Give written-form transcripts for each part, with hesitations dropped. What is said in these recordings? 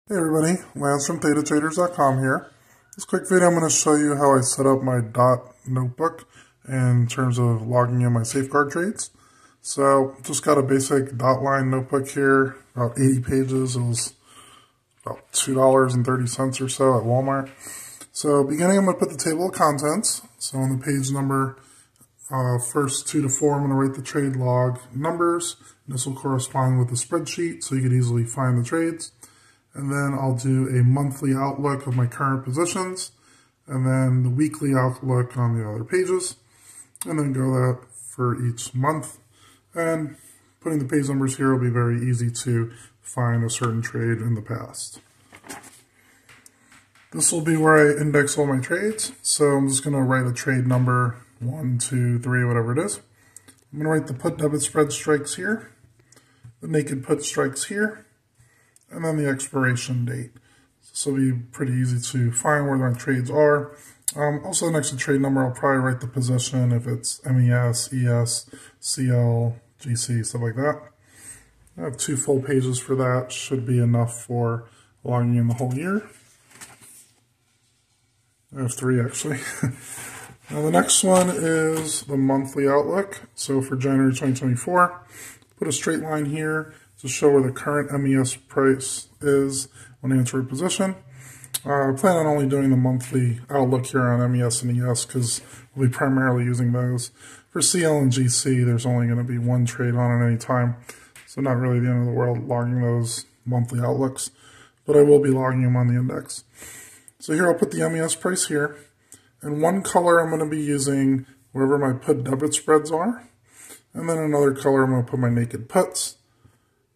Hey everybody, Lance from ThetaTraders.com here. This quick video I'm going to show you how I set up my dot notebook in terms of logging in my safeguard trades. So just got a basic dot line notebook here, about 80 pages. It was about $2.30 or so at Walmart. So beginning, I'm going to put the table of contents. So on the page number first 2 to 4, I'm going to write the trade log numbers. This will correspond with the spreadsheet so you can easily find the trades. And then I'll do a monthly outlook of my current positions, and then the weekly outlook on the other pages, and then go that for each month. And putting the page numbers here will be very easy to find a certain trade in the past. This will be where I index all my trades. So I'm just going to write a trade number 1, 2, 3, whatever it is. I'm going to write the put debit spread strikes here, the naked put strikes here, and then the expiration date. So it'll be pretty easy to find where my trades are. Also next to trade number, I'll probably write the position if it's MES, ES, CL, GC, stuff like that. I have 2 full pages for that. Should be enough for logging in the whole year. I have 3 actually. Now the next one is the monthly outlook. So for January 2024, put a straight line here to show where the current MES price is when I enter a position. I plan on only doing the monthly outlook here on MES and ES because we'll be primarily using those. For CL and GC, there's only going to be 1 trade on at any time, so not really the end of the world logging those monthly outlooks, but I will be logging them on the index. So here I'll put the MES price here, and one color I'm going to be using wherever my put debit spreads are, and then another color I'm going to put my naked puts.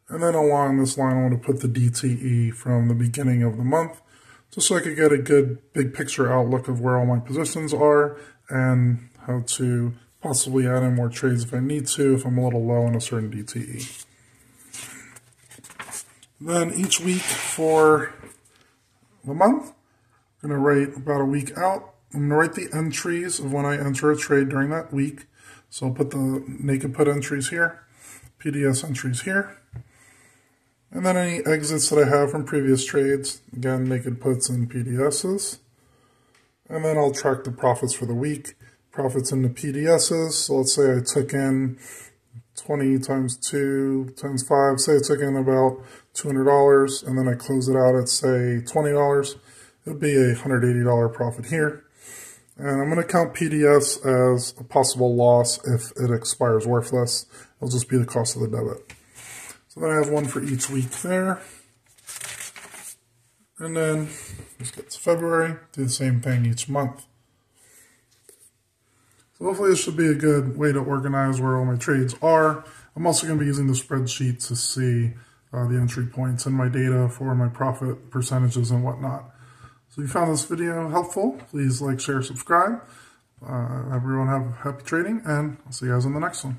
And then along this line, I want to put the DTE from the beginning of the month, just so I could get a good big picture outlook of where all my positions are and how to possibly add in more trades if I need to, if I'm a little low on a certain DTE. Then each week for the month, I'm going to write about a week out. I'm going to write the entries of when I enter a trade during that week. So I'll put the naked put entries here, PDS entries here. And then any exits that I have from previous trades, again, naked puts and PDSs. And then I'll track the profits for the week, profits in the PDSs. So let's say I took in 20 times 2 times 5, say I took in about $200, and then I close it out at, say, $20. It would be a $180 profit here. And I'm going to count PDS as a possible loss if it expires worthless. It'll just be the cost of the debit. So then I have 1 for each week there. And then this gets February, do the same thing each month. So hopefully this should be a good way to organize where all my trades are. I'm also going to be using the spreadsheet to see the entry points in my data for my profit percentages and whatnot. So if you found this video helpful, please like, share, subscribe. Everyone have happy trading, and I'll see you guys in the next one.